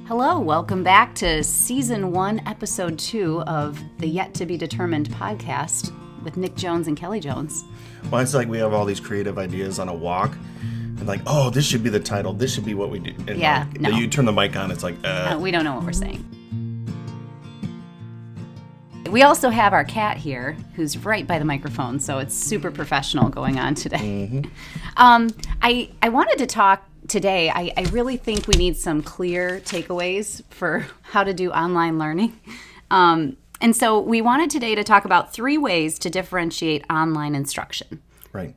Hello, welcome back to Season 1, Episode 2 of the Yet to Be Determined podcast with Nick Jones and Kelly Jones. Well, it's like we have all these creative ideas on a walk, and like, oh, this should be the title, this should be what we do. And no. You turn the mic on, it's like, we don't know what we're saying. We also have our cat here, who's right by the microphone, so it's super professional going on today. I wanted to talk today. I really think we need some clear takeaways for how to do online learning. And so we wanted today to talk about 3 ways to differentiate online instruction. Right.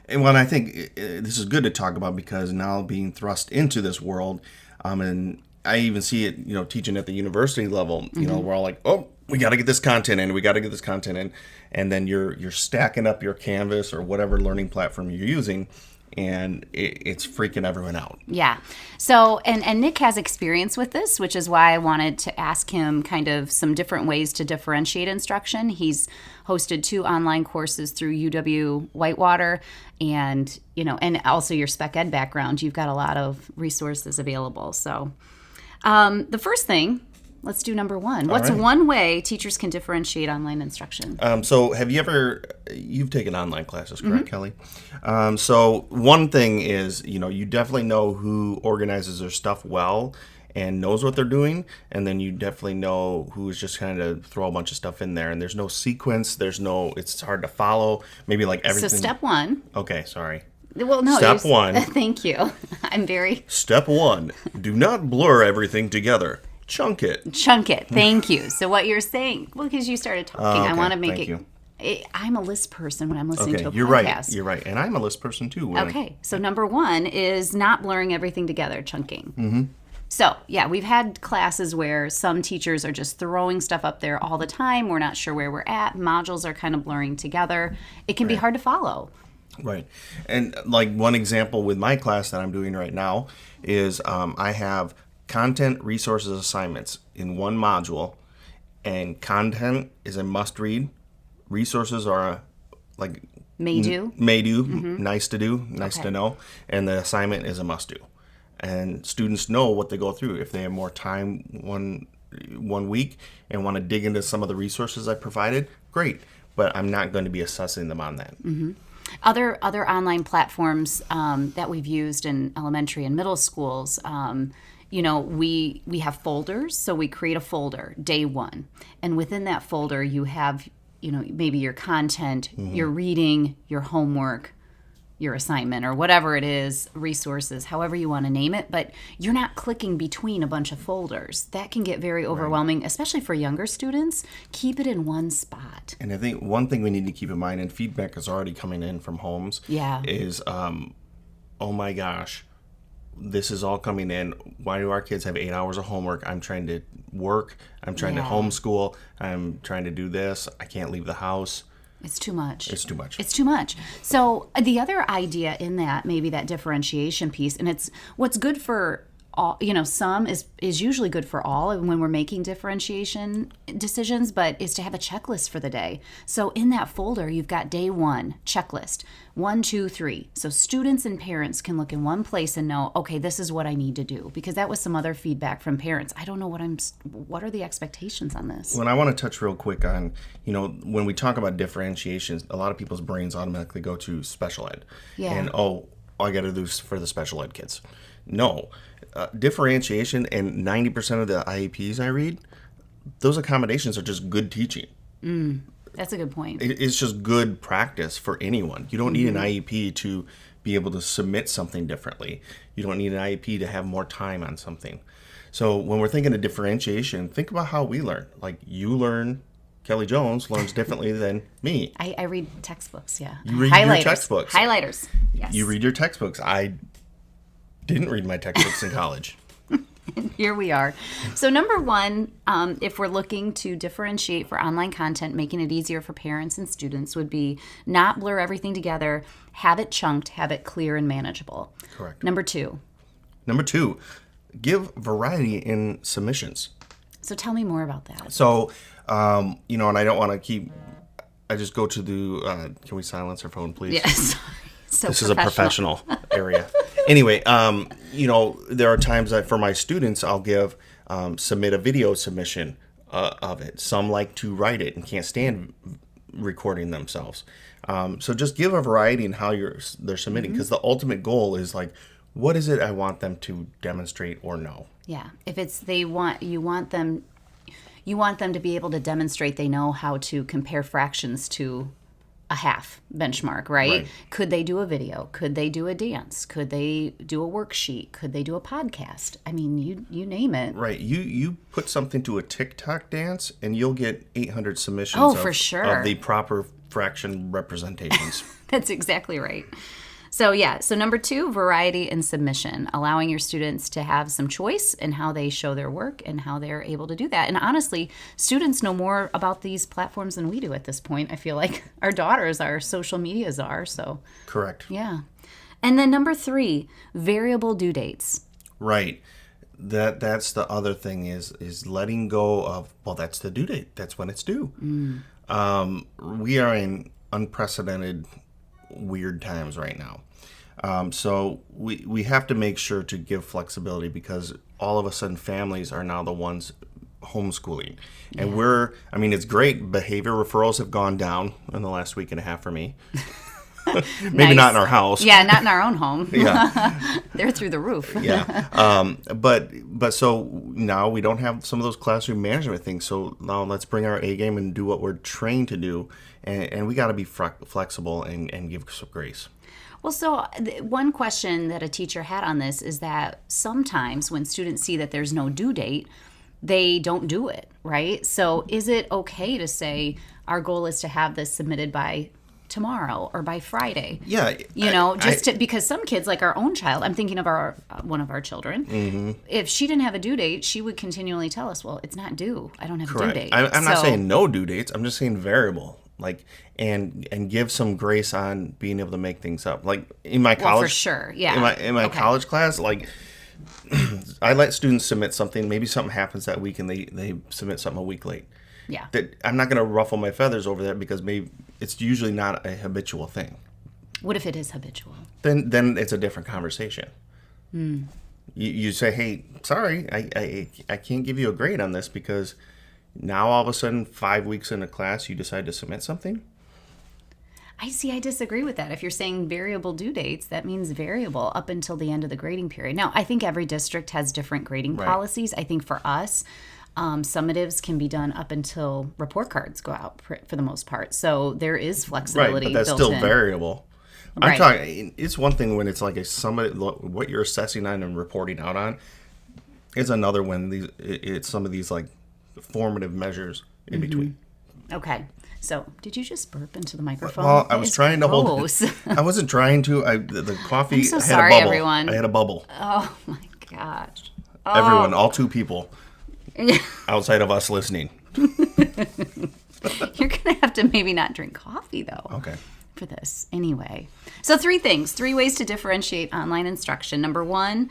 And well, I think this is good to talk about because now being thrust into this world, and I even see it, teaching at the university level, we're all like, oh, we got to get this content in, and then you're stacking up your Canvas or whatever learning platform you're using, and it's freaking everyone out. Yeah. So, and Nick has experience with this, which is why I wanted to ask him kind of some different ways to differentiate instruction. He's hosted 2 online courses through UW Whitewater, and, and also your spec ed background. You've got a lot of resources available. So, the first thing, let's do number 1. What's one way teachers can differentiate online instruction? So you've taken online classes, correct, Kelly? So one thing is, you definitely know who organizes their stuff well and knows what they're doing. And then you definitely know who's just kind of throw a bunch of stuff in there. And there's no sequence. It's hard to follow. Maybe like everything. So step 1. Okay, sorry. Well, no. Step 1. Thank you. Step 1. Do not blur everything together. Chunk it. Thank you. So what you're saying, well, because you started talking, I want to make I'm a list person when I'm listening to a podcast. You're right. And I'm a list person too. Okay. So number 1 is not blurring everything together, chunking. Mm-hmm. So, yeah, we've had classes where some teachers are just throwing stuff up there all the time. We're not sure where we're at. Modules are kind of blurring together. It can be hard to follow. Right. And like one example with my class that I'm doing right now is I have content, resources, assignments in one module, and content is a must-read. Resources are like may do, mm-hmm. Nice to do, nice to know, and the assignment is a must-do. And students know what they go through. If they have more time one week and want to dig into some of the resources I provided, great. But I'm not going to be assessing them on that. Mm-hmm. Other online platforms that we've used in elementary and middle schools. We have folders, so we create a folder, day 1. And within that folder, you have, maybe your content, your reading, your homework, your assignment, or whatever it is, resources, however you want to name it. But you're not clicking between a bunch of folders. That can get very overwhelming, especially for younger students. Keep it in one spot. And I think one thing we need to keep in mind, and feedback is already coming in from homes, is, oh my gosh, this is all coming in. Why do our kids have 8 hours of homework? I'm trying to work. I'm trying to homeschool. I'm trying to do this. I can't leave the house. It's too much. It's too much. So the other idea in that, maybe that differentiation piece, and it's what's good for all, some is usually good for all when we're making differentiation decisions, but is to have a checklist for the day. So in that folder, you've got day 1, checklist, 1, 2, 3. So students and parents can look in one place and know, okay, this is what I need to do. Because that was some other feedback from parents. I don't know what are the expectations on this? Well, I want to touch real quick on, when we talk about differentiations, a lot of people's brains automatically go to special ed. Yeah. And, all I got to do is for the special ed kids. No. Differentiation, and 90% of the IEPs I read, those accommodations are just good teaching. That's a good point. It's just good practice for anyone. You don't need an IEP to be able to submit something differently. You don't need an IEP to have more time on something. So when we're thinking of differentiation, think about how we learn. Like you learn, Kelly Jones learns differently than me. I read textbooks, yeah. You read your textbooks. Highlighters, yes. You read your textbooks. I didn't read my textbooks in college. Here we are. So number 1, if we're looking to differentiate for online content, making it easier for parents and students, would be not blur everything together, have it chunked, have it clear and manageable. Correct. Number 2, give variety in submissions. So tell me more about that. So, and I don't want to keep, I just go to the, can we silence our phone, please? Yes. So this is a professional area. Anyway, there are times that for my students, I'll give submit a video submission of it. Some like to write it and can't stand recording themselves. So just give a variety in how they're submitting, because the ultimate goal is like, what is it I want them to demonstrate or know? Yeah. If it's you want them to be able to demonstrate they know how to compare fractions to a half benchmark, right? Could they do a video? Could they do a dance? Could they do a worksheet? Could they do a podcast? I mean, you name it. Right. You put something to a TikTok dance and you'll get 800 submissions for sure. of the proper fraction representations. That's exactly right. So number 2, variety and submission, allowing your students to have some choice in how they show their work and how they're able to do that. And honestly, students know more about these platforms than we do at this point. I feel like our daughters, our social medias are, so. Correct. Yeah. And then number 3, variable due dates. Right. That's the other thing is letting go of, well, that's the due date. That's when it's due. We are in unprecedented weird times right now. So we have to make sure to give flexibility, because all of a sudden families are now the ones homeschooling. And it's great. Behavior referrals have gone down in the last week and a half for me. Maybe not in our house. Yeah, not in our own home. Yeah. They're through the roof. Yeah. But so now we don't have some of those classroom management things. So now let's bring our A game and do what we're trained to do. And we got to be flexible and give some grace. Well, so one question that a teacher had on this is that sometimes when students see that there's no due date, they don't do it, right? So is it okay to say our goal is to have this submitted by tomorrow or by Friday? Yeah. Because some kids, like our own child, I'm thinking of one of our children, if she didn't have a due date, she would continually tell us, well, it's not due. I don't have a due date. I'm not saying no due dates. I'm just saying variable. Like, and give some grace on being able to make things up. Like in my college, for sure, yeah. In my college class, like I let students submit something. Maybe something happens that week, and they submit something a week late. Yeah, I'm not going to ruffle my feathers over that, because maybe it's usually not a habitual thing. What if it is habitual? Then it's a different conversation. You say, hey, sorry, I can't give you a grade on this, because now all of a sudden 5 weeks into class you decide to submit something. I disagree with that. If you're saying variable due dates, that means variable up until the end of the grading period. Now, I think every district has different grading policies. I think for us, summatives can be done up until report cards go out for the most part. So there is flexibility. Right, but that's built still in. variable. I'm talking, it's one thing when it's like a summative, what you're assessing on and reporting out on. It's another when it's some of these like formative measures in between. Okay. So, did you just burp into the microphone? Well, I was trying to hold it. I wasn't trying to. The coffee I'm so had sorry, a bubble. Everyone. I had a bubble. Oh my gosh. Everyone, all 2 people outside of us listening. You're going to have to maybe not drink coffee, though. Okay. For this. Anyway. So 3 things. 3 ways to differentiate online instruction. Number 1,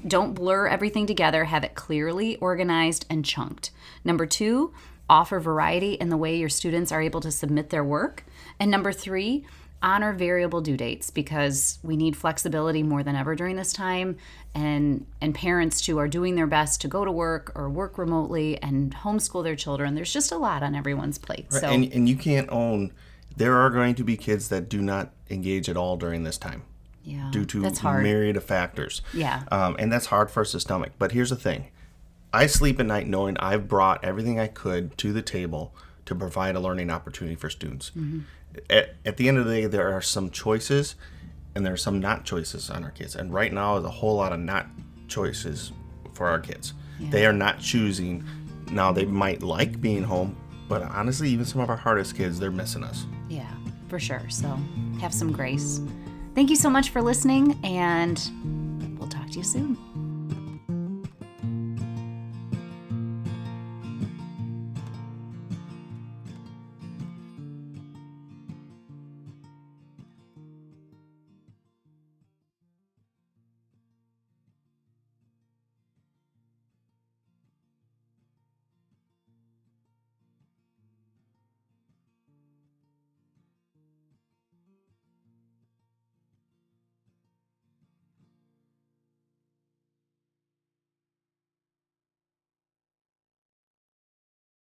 don't blur everything together. Have it clearly organized and chunked. Number 2, offer variety in the way your students are able to submit their work. And number 3, honor variable due dates, because we need flexibility more than ever during this time. And parents, too, are doing their best to go to work or work remotely and homeschool their children. There's just a lot on everyone's plate. Right. So, and you can't own... There are going to be kids that do not engage at all during this time. Yeah, due to that's hard. myriad of factors. Yeah. And that's hard for us to stomach. But here's the thing. I sleep at night knowing I've brought everything I could to the table to provide a learning opportunity for students. At the end of the day, there are some choices and there are some not choices on our kids. And right now, there's a whole lot of not choices for our kids. Yeah. They are not choosing. Now, they might like being home, but honestly, even some of our hardest kids, they're missing us. Yeah, for sure. So have some grace. Thank you so much for listening, and we'll talk to you soon.